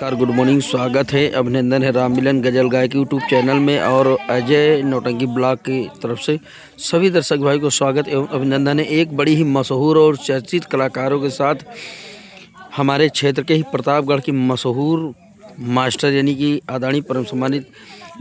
नमस्कार, good morning. स्वागत है, अभिनंदन है राम मिलन गजल गायक यूट्यूब चैनल में और अजय नौटंकी ब्लॉग की तरफ से सभी दर्शक भाई को स्वागत एवं अभिनंदन है। एक बड़ी ही मशहूर और चर्चित कलाकारों के साथ हमारे क्षेत्र के ही प्रतापगढ़ की मशहूर मास्टर यानी कि आदरणीय परम सम्मानित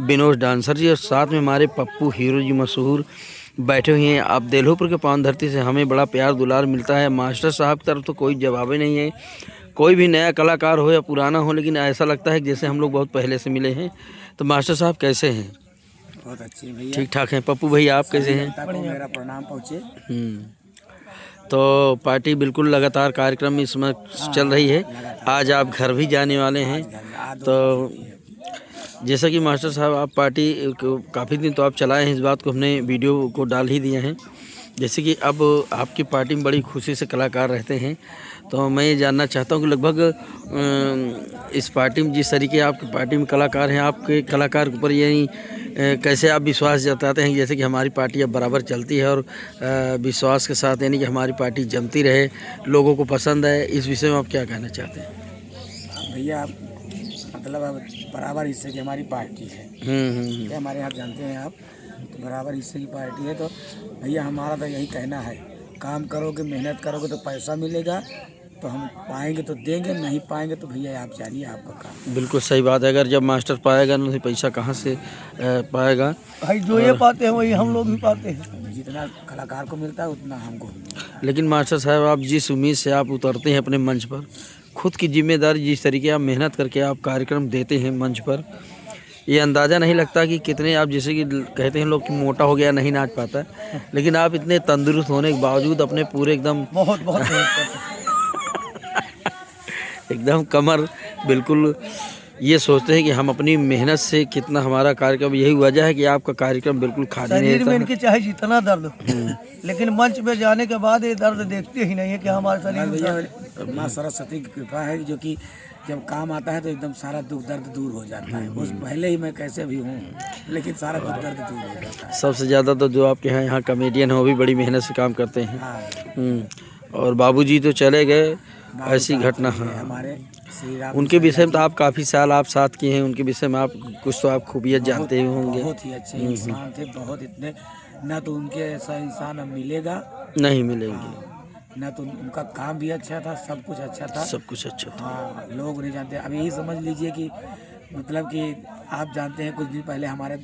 विनोद डांसर जी और साथ में हमारे पप्पू हीरो जी मशहूर बैठे हुए हैं। आप देलहुपुर के पावन धरती से हमें बड़ा प्यार दुलार मिलता है। मास्टर साहब की तरफ तो कोई जवाब ही नहीं है। कोई भी नया कलाकार हो या पुराना हो, लेकिन ऐसा लगता है कि जैसे हम लोग बहुत पहले से मिले हैं। तो मास्टर साहब कैसे हैं? बहुत अच्छे भैया, ठीक ठाक हैं। पप्पू भैया आप कैसे हैं? मेरा प्रणाम पहुँचे। तो पार्टी बिल्कुल लगातार कार्यक्रम इस समय चल रही है। आज आप घर भी जाने वाले हैं। तो जैसा कि मास्टर साहब आप पार्टी काफ़ी दिन तो आप चलाए हैं, इस बात को हमने वीडियो को डाल ही दिए हैं। जैसे कि अब आपकी पार्टी में बड़ी खुशी से कलाकार रहते हैं, तो मैं ये जानना चाहता हूँ कि लगभग इस पार्टी में जिस तरीके आपकी पार्टी में कलाकार हैं, आपके कलाकार के ऊपर यानी कैसे आप विश्वास जताते हैं जैसे कि हमारी पार्टी अब बराबर चलती है और विश्वास के साथ यानी कि हमारी पार्टी जमती रहे, लोगों को पसंद है, इस विषय में आप क्या कहना चाहते हैं? भैया मतलब अब बराबर हिस्से की हमारी पार्टी है। क्या हमारे यहाँ जानते हैं आप, तो बराबर हिस्से की पार्टी है। तो भैया हमारा तो यही कहना है, काम करोगे मेहनत करोगे तो पैसा मिलेगा, तो हम पाएंगे तो देंगे, नहीं पाएंगे तो भैया आप जानिए आपका काम। बिल्कुल सही बात है। अगर जब मास्टर पाएगा नहीं पैसा कहाँ से पाएगा भाई, जो ये पाते हैं वही हम लोग भी पाते हैं। जितना कलाकार को मिलता है उतना हमको भी मिलता है। लेकिन मास्टर साहब आप जिस उम्मीद से आप उतरते हैं अपने मंच पर, खुद की जिम्मेदारी जिस तरीके आप मेहनत करके आप कार्यक्रम देते हैं मंच पर, ये अंदाज़ा नहीं लगता कि कितने आप जैसे कि कहते हैं लोग कि मोटा हो गया नहीं नाच पाता, लेकिन आप इतने तंदुरुस्त होने के बावजूद अपने पूरे एकदम बहुत एकदम कमर बिल्कुल ये सोचते हैं कि हम अपनी मेहनत से कितना हमारा कार्यक्रम, यही वजह है कि आपका कार्यक्रम बिल्कुल खाली नहीं शरीर में इनके चाहे जितना दर्द हो, लेकिन मंच पे जाने के बाद ये दर्द देखते ही नहीं है कि हमारे शरीर में भैया माँ सरस्वती की कृपा है, जो कि जब काम आता है तो एकदम सारा दुख दर्द दूर हो जाता है। उस पहले ही मैं कैसे भी हूँ, लेकिन सारा दुख दर्द दूर हो जाता है। सबसे ज़्यादा तो जो आपके यहाँ कॉमेडियन है वो भी बड़ी मेहनत से काम करते हैं। और बाबूजी तो चले गए, ऐसी घटना। हाँ, हमारे श्री राम उनके विषय में तो आप काफ़ी साल आप साथ किए हैं, उनके विषय में आप कुछ तो आप खूबियत जानते ही होंगे। बहुत ही अच्छे इंसान थे, बहुत इतने न तो उनके ऐसा इंसान अब मिलेगा, नहीं मिलेंगे। न तो उनका काम भी अच्छा था, सब कुछ अच्छा था, सब कुछ अच्छा था। हाँ, लोग नहीं जानते। अब यही समझ लीजिए कि मतलब कि आप जानते हैं कुछ दिन पहले हमारे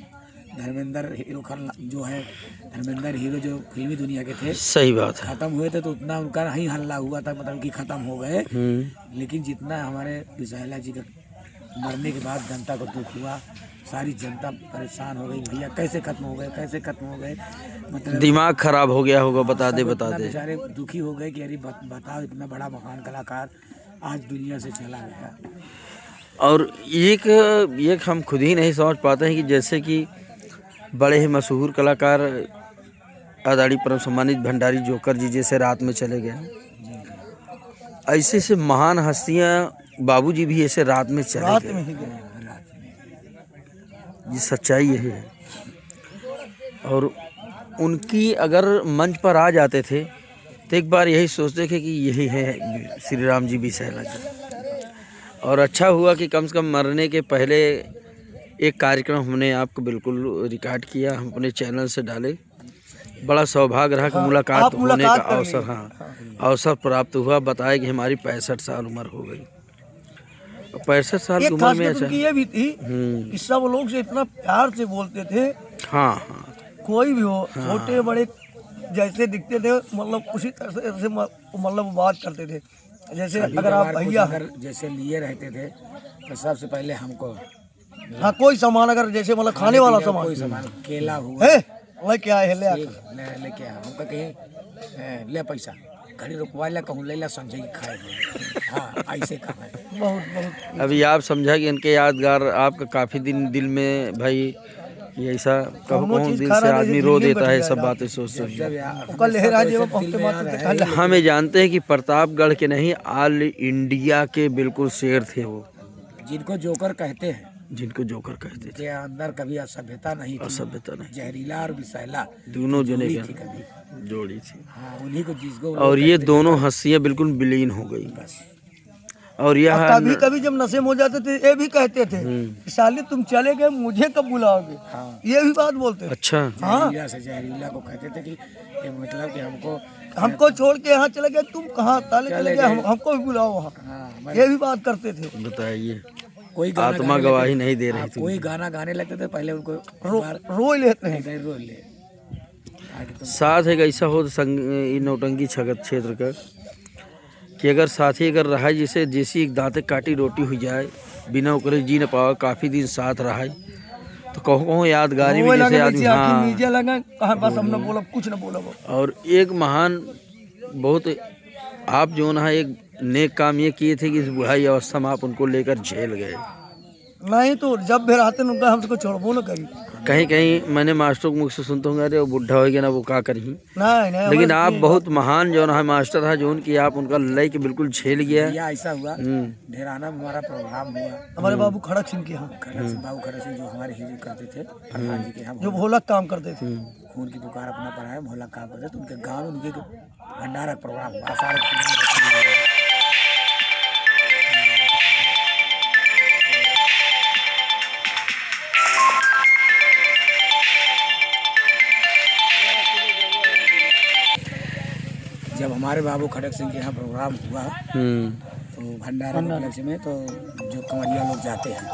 धर्मेंद्र हीरो जो है, धर्मेंद्र हीरो जो फिल्मी दुनिया के थे, सही बात है। खत्म हुए थे तो उतना उनका नहीं हल्ला हुआ था, मतलब कि खत्म हो गए। लेकिन जितना हमारे विशाला जी के मरने के बाद जनता को दुख हुआ, सारी जनता परेशान हो गई, भैया कैसे खत्म हो गए, कैसे खत्म हो गए, मतलब दिमाग खराब हो गया होगा। बता दे बेचारे दुखी हो गए कि अरे बताओ, इतना बड़ा महान कलाकार आज दुनिया से चला गया। और एक हम खुद ही नहीं समझ पाते हैं कि जैसे कि बड़े ही मशहूर कलाकार आदरणीय परम सम्मानित भंडारी जोकर जी जैसे रात में चले गए, ऐसे से महान हस्तियां बाबूजी भी ऐसे रात में चले गए। ये सच्चाई यही है। और उनकी अगर मंच पर आ जाते थे तो एक बार यही सोचते थे कि यही है श्री राम जी बिसैला जी। और अच्छा हुआ कि कम से कम मरने के पहले एक कार्यक्रम हमने आपको बिल्कुल रिकॉर्ड किया, हम अपने चैनल से डाले। बड़ा सौभाग्य रहा कि मुलाकात होने का अवसर प्राप्त हुआ। बताया कि हमारी 65 साल उम्र हो गई। 65 साल की उम्र में अच्छा ये भी थी कि सब लोग से इतना प्यार से बोलते थे। हाँ, कोई भी हो, छोटे बड़े जैसे दिखते थे, मतलब उसी तरह से मतलब बात करते थे। जैसे अगर आप भैया जैसे लिए रहते थे तो सबसे पहले हमको, हाँ, कोई सामान अगर जैसे मतलब खाने वाला सामान, कोई सामान केला हुआ है क्या है, लेके हमको कहीं ले पैसा घड़ी रुकवा ले, कहूँ ले ला, समझे कि खाए। हाँ, ऐसे काम है। बहुत अभी आप समझा कि इनके यादगार आपका काफ़ी दिन दिल में भाई ये ऐसा कौन दिल से आदमी रो देता है सब बातें सोच सोच। हमें जानते हैं कि प्रतापगढ़ के नहीं ऑल इंडिया के बिल्कुल शेर थे वो, जिनको जोकर कहते हैं, जिनको जोकर कहते थे। अंदर कभी असभ्यता नहीं थी, असभ्यता नहीं, जहरीला और विषैला दोनों जने कभी जोड़ी थी। हाँ, उन्हीं को जिसको, और ये दोनों हस्तियां बिल्कुल विलीन हो गई। बस और यह कभी कभी जब नशे में हो जाते थे ये भी कहते थे कि साले तुम चले गए मुझे कब बुलाओगे। हाँ। ये भी बात बोलते थे। अच्छा जहरीला से जहरीला को कहते थे कि ये मतलब कि हमको छोड़ के यहाँ चले गए, तुम कहाँ साले चले गए, हमको भी बुलाओ वहाँ। हाँ, ये भी बात करते थे। बताइए, कोई आत्मा गवाही नहीं दे रही थी। कोई गाना गाने लगते थे पहले उनको रो लेते हैं, रो ले। साथ एक ऐसा हो नौटंकी छगत क्षेत्र का कि अगर साथी अगर रहा जैसे जैसी एक दांते काटी रोटी हुई जाए, बिना ओकरे जी न पावा, काफ़ी दिन साथ रहा तो कहो यादगारी में जैसे आदमी। हाँ, कहाँ बस हम न बोला, कुछ न बोला। और एक महान बहुत आप जो ना एक नेक काम ये किए थे कि इस बुढ़ाई अवस्था में आप उनको लेकर झेल गए। नहीं तो जब भी रहते न उनका हमसे छोड़बो न करी। कहीं कहीं मैंने मास्टर को मुख से सुनता हूँ, अरे वो बुढ़ा हो गया ना, वो का करी। नहीं लेकिन आप बहुत महान जो है मास्टर था जो उनकी आप उनका लय के बिल्कुल झेल गया। ऐसा हुआ ढेराना में हमारा प्रोग्राम हुआ, हमारे बाबू खड़क सिंह के यहाँ, बाबू खड़क सिंह जो हमारे हीरो करते थे प्रधान जी के यहाँ, जो भोलक काम करते थे, खून की पुकार अपना पढ़ाए भोलक काम करते थे, उनके गाँव में उनके भंडारा प्रोग्राम हुआ। जब हमारे बाबू खड़क सिंह के यहाँ प्रोग्राम हुआ तो भंडारा उपलक्ष्य में तो जो कंवरिया लोग जाते हैं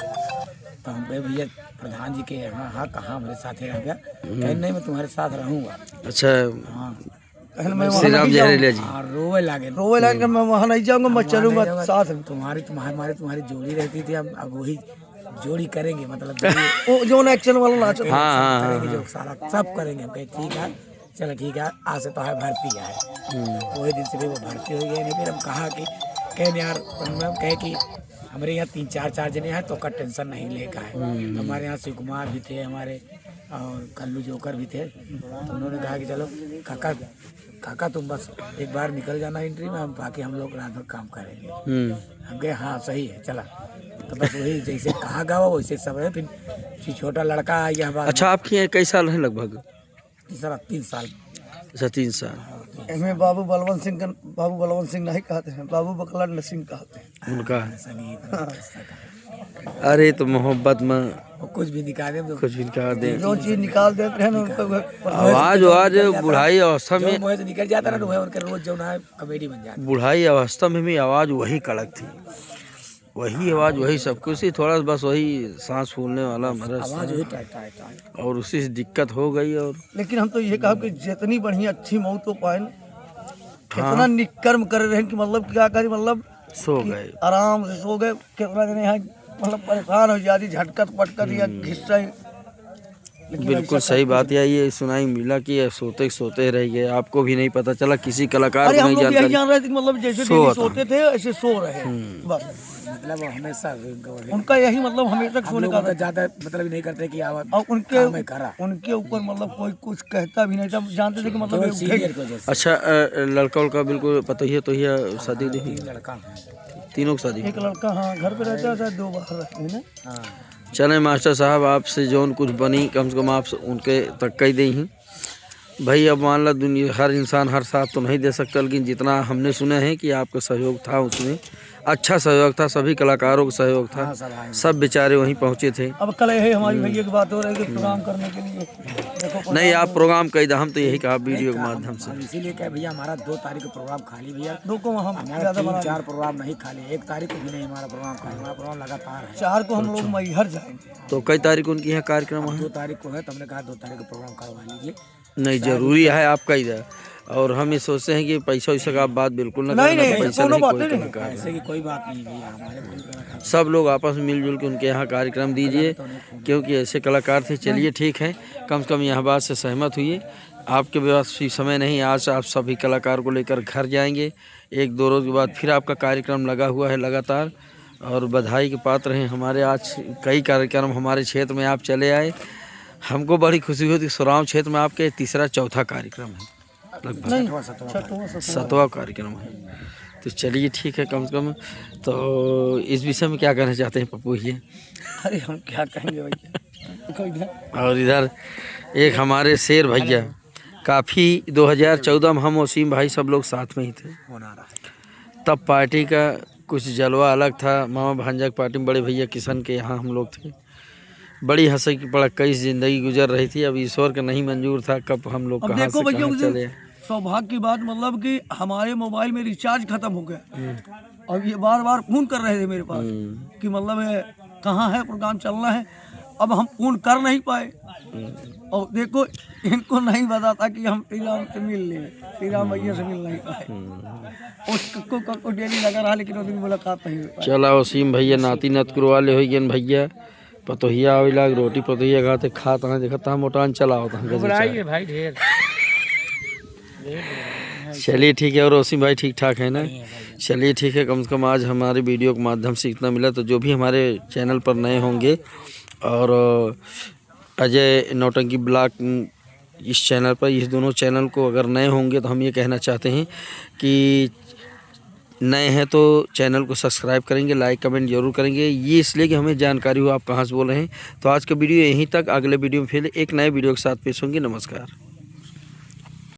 तो हम कहे भैया प्रधान जी के यहाँ, हाँ कहाँ हमारे साथ ही रह गया, कहीं नहीं मैं तुम्हारे साथ रहूँगा। अच्छा हाँ श्री राम जहरीला जी रोवे लागे मैं वहाँ नहीं जाऊँगा, मैं चलूँगा साथ में। तुम्हारी जोड़ी रहती थी, अब वही जोड़ी करेंगे, मतलब वो जो एक्शन वाला नाच करेंगे, जो सारा सब करेंगे। हम कहे ठीक है, चलो ठीक है, आज से तो है भर्ती है। वही दिन से भी वो भर्ती हो गई। नहीं फिर हम कहा कि कहें यार, हम कहे कि हमारे यहाँ 3-4 जने हैं तो का टेंशन नहीं लेगा है। हमारे यहाँ शिव कुमार भी थे हमारे, और कल्लू जोकर भी थे, तो उन्होंने कहा कि चलो काका तुम बस एक बार निकल जाना एंट्री में, हम बाकी हम लोग रात भर काम करेंगे। हम कहे हाँ सही है चला। तो बस वही जैसे कहा गावा वैसे सब है। फिर छोटा लड़का आया। अच्छा आपके कई साल हैं लगभग? 3 साल। अच्छा 3 साल। इसमें बाबू बलवंत सिंह नहीं कहते हैं, बाबू बकला सिंह कहते हैं उनका। संगीत अरे तो मोहब्बत में कुछ भी निकाले तो कुछ भी निकाल दे, जो चीज निकाल देते हैं आवाज बुढ़ाई अवस्था में मुँह से निकल जाता ना तो उनके रोज जो ना कॉमेडी बन जाता। बुढ़ाई अवस्था में भी आवाज वही कड़क थी, वही आवाज वही सब कुछ ही, थोड़ा बस वही सांस फूलने वाला आवाज वही टाइट और उसी से दिक्कत हो गई। और लेकिन हम तो ये कहा कि जितनी बढ़िया अच्छी मौत हो पाए, कितना निकर्म कर रहे हैं कि मतलब क्या करें, मतलब सो गए, आराम से सो गए। कितना जने यहाँ मतलब परेशान हो जाती, झटकत पटकत या घिस्सा। बिल्कुल सही बात है। ये सुनाई मिला कि सोते रह गए, आपको भी नहीं पता चला, किसी कलाकार को नहीं जानकारी। जान रहे थे मतलब जैसे सोते थे ऐसे सो रहे, बस मतलब हमेशा उनका यही मतलब हमेशा सोने का ज्यादा मतलब नहीं करते कि और उनके ऊपर मतलब कोई कुछ कहता भी नहीं था, जानते थे कि मतलब। अच्छा लड़का उड़का बिल्कुल पता ही है, तो ही शादी लड़का तीनों की शादी, एक लड़का हाँ घर पे रहता था, 2 बाहर रहते हैं ना। चले मास्टर साहब आपसे जो कुछ बनी कम से कम आप उनके तक कही दी ही भाई। अब मान ला दुनिया हर इंसान हर साथ तो नहीं दे सकता, लेकिन जितना हमने सुने हैं कि आपका सहयोग था उसमें अच्छा सहयोग था, सभी कलाकारों का सहयोग था, सब बेचारे वहीं पहुंचे थे। अब कल यही हमारी भैया की बात हो रही है प्रोग्राम करने के लिए, देखो नहीं आप प्रोग्राम कही हम तो यही कहा वीडियो के माध्यम से, इसीलिए क्या भैया हमारा 2 तारीख को प्रोग्राम खाली भैया, 2 को हम हमारा 3-4 प्रोग्राम नहीं खाली, 1 तारीख को भी नहीं हमारा प्रोग्राम खाली, हमारा प्रोग्राम लगातार है। 4 को हम लोग मैहर जाएंगे। तो कई तारीख उनकी यहाँ कार्यक्रम है? 2 तारीख को है, तो हमने कहा 2 तारीख को प्रोग्राम करवा लीजिए। नहीं जरूरी है आपका इधर, और हम ये सोचते हैं कि पैसा वैसा का आप बात बिल्कुल ना नहीं, पैसा नहीं, ऐसे की कोई बात नहीं भैया, हमारे सब लोग आपस में मिलजुल के उनके यहाँ कार्यक्रम दीजिए, क्योंकि ऐसे कलाकार थे। चलिए ठीक है, कम से कम यह बात से सहमत हुई। आपके पास भी समय नहीं, आज आप सभी कलाकार को लेकर घर जाएंगे, 1-2 रोज के बाद फिर आपका कार्यक्रम लगा हुआ है लगातार, और बधाई के पात्र हैं। हमारे आज कई कार्यक्रम हमारे क्षेत्र में आप चले आए, हमको बड़ी खुशी हुई। सुराव क्षेत्र में आपके 3-4 कार्यक्रम है, लगभग 7वां कार्यक्रम है। तो चलिए ठीक है, कम से कम तो इस विषय में क्या कहना चाहते हैं पप्पू जी? अरे हम क्या कहेंगे भैया। और इधर एक हमारे शेर भैया, काफ़ी 2014 में हम वसीम भाई सब लोग साथ में ही थे, तब पार्टी का कुछ जलवा अलग था। मामा भांजा की पार्टी में बड़े भैया किशन के यहाँ हम लोग थे। बड़ी हंसी की पड़क्कई ज़िंदगी गुजर रही थी। अब ईश्वर का नहीं मंजूर था कब हम लोग अब कहाँ देखो से भैया कहाँ चले। सौभाग्य की बात मतलब कि हमारे मोबाइल में रिचार्ज खत्म हो गया। अब ये बार बार फोन कर रहे थे मेरे पास कि मतलब कहाँ है, प्रोग्राम चलना है। अब हम फोन कर नहीं पाए और देखो इनको नहीं पता था कि हम श्री राम से मिल लें, श्री राम भैया से मिल नहीं पाए। उसको डेली लगा रहा लेकिन उस दिन मुलाकात नहीं हो पाई। चला वसीम भैया नाती नत करवा ले हो गन भैया पतोहिया आवेला रोटी पतोहिया खाते खा तहाँ देखता मोटान चला होता भाई ढेर। चलिए ठीक है। और वसीम भाई ठीक ठाक है ना? चलिए ठीक है। कम से कम आज हमारे वीडियो के माध्यम से इतना मिला। तो जो भी हमारे चैनल पर नए होंगे और अजय नौटंकी ब्लॉग इस चैनल पर, इस दोनों चैनल को अगर नए होंगे तो हम ये कहना चाहते हैं कि नए हैं तो चैनल को सब्सक्राइब करेंगे, लाइक कमेंट जरूर करेंगे। ये इसलिए कि हमें जानकारी हो आप कहाँ से बोल रहे हैं। तो आज का वीडियो यहीं तक। अगले वीडियो में फिर एक नए वीडियो के साथ पेश होंगे। नमस्कार।